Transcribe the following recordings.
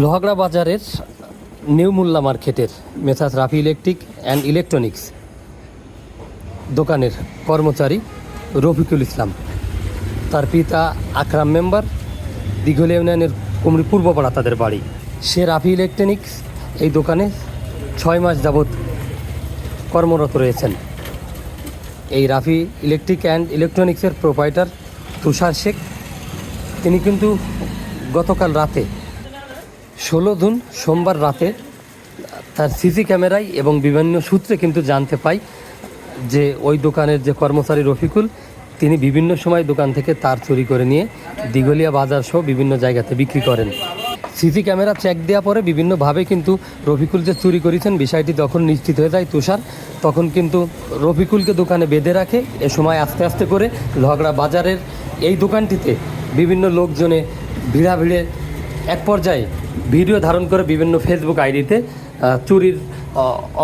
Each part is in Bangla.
লোহাগড়া বাজারের নিউ মোল্লা মার্কেটের messrs Rafi electric and electronics দোকানের কর্মচারী রফিকুল ইসলাম, তার পিতা আকরাম মেম্বার, দিঘলিয়া ইউনিয়নের কুমড়ি পূর্বপাড়া তাদের বাড়ি। সে রাফি ইলেকট্রনিক্স এই দোকানে 6 মাস যাবৎ কর্মরত রয়েছেন। এই রাফি ইলেকট্রিক অ্যান্ড ইলেকট্রনিক্সের প্রোপাইটার তুষার শেখ, তিনি কিন্তু গতকাল রাতে 16 জুন সোমবার রাতে তার সিসি ক্যামেরায় এবং বিভিন্ন সূত্রে কিন্তু জানতে পাই যে ওই দোকানের যে কর্মচারী রফিকুল, তিনি বিভিন্ন সময় দোকান থেকে তার চুরি করে নিয়ে দিঘলিয়া বাজার সহ বিভিন্ন জায়গাতে বিক্রি করেন। সিসি ক্যামেরা চেক দেওয়া পরে বিভিন্নভাবে কিন্তু রফিকুল যে চুরি করেছেন বিষয়টি যখন নিশ্চিত হয়ে যায় তুষার, তখন কিন্তু রফিকুলকে দোকানে বেঁধে রাখে। এ সময় আস্তে আস্তে করে লোহাগড়া বাজারের এই দোকানটিতে বিভিন্ন লোকজনে ভিড়ে এক পর্যায়ে ভিডিও ধারণ করে বিভিন্ন ফেসবুক আইডিতে চুরির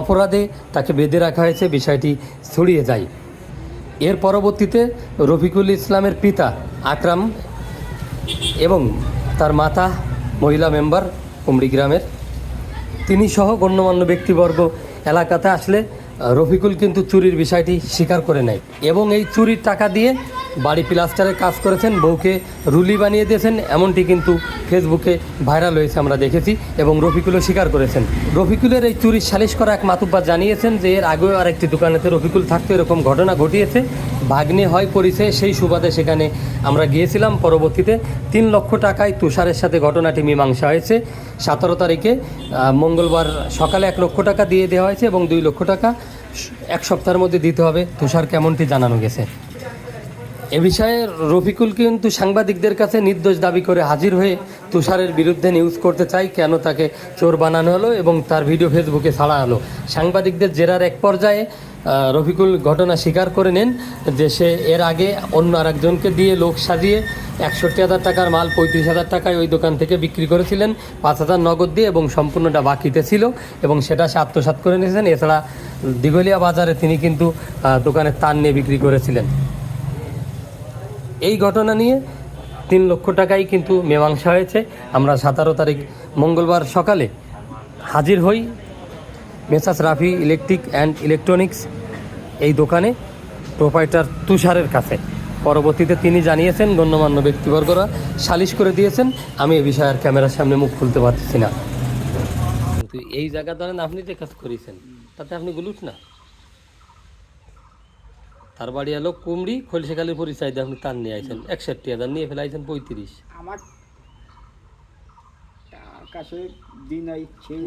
অপরাধে তাকে বেঁধে রাখা হয়েছে, বিষয়টি ছড়িয়ে যায়। এর পরবর্তীতে রফিকুল ইসলামের পিতা আকরাম এবং তার মাতা মহিলা মেম্বার কুমড়ি গ্রামের, তিনি সহ গণ্যমান্য ব্যক্তিবর্গ এলাকাতে আসলে রফিকুল কিন্তু চুরির বিষয়টি স্বীকার করে নেয় এবং এই চুরির টাকা দিয়ে বাড়ি প্লাস্টারের কাজ করেছেন, বউকে রুলি বানিয়ে দিয়েছেন, এমনটি কিন্তু ফেসবুকে ভাইরাল হয়েছে, আমরা দেখেছি এবং রফিকুলও স্বীকার করেছেন। রফিকুলের এই চুরির সালিশ করা এক মাতুব্বা জানিয়েছেন যে এর আগেও আরেকটি দোকানেতে রফিকুল থাকতে এরকম ঘটনা ঘটিয়েছে, ভাগ্নে হয় পরিচয়, সেই সুবাদে সেখানে আমরা গিয়েছিলাম। পরবর্তীতে 3 লক্ষ টাকায় তুষারের সাথে ঘটনাটি মীমাংসা হয়েছে। 17 তারিখে মঙ্গলবার সকালে 1 লক্ষ টাকা দিয়ে দেওয়া হয়েছে এবং 2 লক্ষ টাকা 1 সপ্তাহের মধ্যে দিতে হবে তুষার, কেমনটি জানানো গেছে। এ বিষয়ে রফিকুল কিন্তু সাংবাদিকদের কাছে নির্দোষ দাবি করে হাজির হয়ে তুষারের বিরুদ্ধে নিউজ করতে চাই, কেন তাকে চোর বানানো হলো এবং তার ভিডিও ফেসবুকে ছাড়া হলো। সাংবাদিকদের জেরার এক পর্যায়ে রফিকুল ঘটনা স্বীকার করে নেন যে সে এর আগে অন্য আরেকজনকে দিয়ে লোক সাজিয়ে 61,000 টাকার মাল 35,000 টাকায় ওই দোকান থেকে বিক্রি করেছিলেন, 5,000 নগদ দিয়ে এবং সম্পূর্ণটা বাকিতে ছিল এবং সেটা সে আত্মসাৎ করে নিয়েছেন। এছাড়া দিঘলিয়া বাজারে তিনি কিন্তু দোকানের তার নিয়ে বিক্রি করেছিলেন। এই ঘটনা নিয়ে 3 লক্ষ টাকাই কিন্তু মীমাংসা হয়েছে। আমরা 17 তারিখ মঙ্গলবার সকালে হাজির হই messrs Rafi electric and electronics এই দোকানে প্রোপাইটার তুষারের কাছে। পরবর্তীতে তিনি জানিয়েছেন গণ্যমান্য ব্যক্তিবর্গরা সালিশ করে দিয়েছেন। আমি এ বিষয়ে আর ক্যামেরার সামনে মুখ খুলতে পারছি না। কিন্তু এই জায়গা ধরেন আপনি যে কাজ করেছেন তাতে আপনি গুলুট না। তার বাড়ি এলো কুমড়ি খলসেখালির পরিচয় দিয়ে আপনি তার নিয়ে আইছেন 61,000, নিয়ে ফেলাইছেন 35। আমার কাছে দিন নাই সেই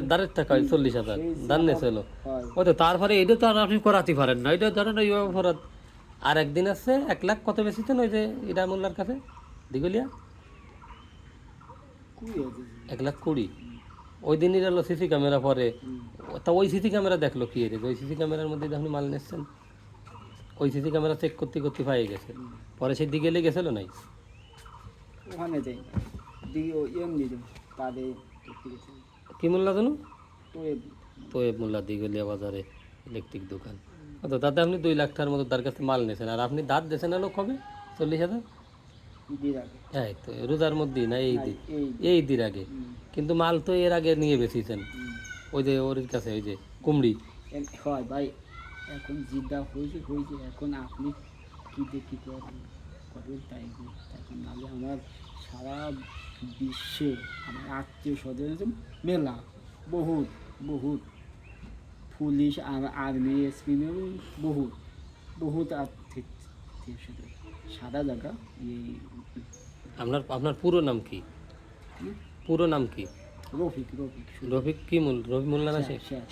দারের টাকা 40,000 দান নিয়েছিল। ওই তো তারপরে এটা তো আর আপনি করাতে পারেন না, এটা ধরেন ওই অপরাধ। আর একদিন আছে 1 লাখ কত বেশিতেন ওই যে ইরামুল্লার কাছে দিঘলিয়া 1,20,000। ওই দিনই এলো সিসি ক্যামেরা পরে, তা ওই সিসি ক্যামেরা দেখলো কি রে, ওই সিসি ক্যামেরার মধ্যে আপনি মাল নিচ্ছেন, ওই সিসি ক্যামেরা চেক করতে করতে পাই গেছে। পরে সেই দিকে গেছিল নাই ওখানে যাই দিকে এমনি তারে কি মোল্লা জানো তোয়েব মোল্লা দিঘলিয়া বাজারে ইলেকট্রিক দোকান। তো তাতে আপনি 2 লাখ টাকার মতো তার কাছে মাল নিয়েছেন, আর আপনি দাঁত দিয়েছেন এলো কবে 40,000? হ্যাঁ, তো রোজার মধ্যেই না এই দিন আগে, কিন্তু মাল তো এর আগে নিয়ে বেশিছেন ওই যে ওর কাছে, ওই যে কুমড়ি। হয় ভাই, এখন জিদ্দা হয়েছে, এখন আপনি কী দেখি করবেন তাই এখন, নাহলে আমার সারা বিশ্বে আমার আত্মীয় স্বজন মেলা বহুত পুলিশ, আর্মি, এসপি, বহুত আর্থিক সাদা জায়গা। আপনার পুরো নাম কি? পুরো নাম কি? রফিক রফিক কি রফি মোল্লা না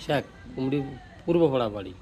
শেখ? কুমড়ি পূর্বপাড়া বাড়ি।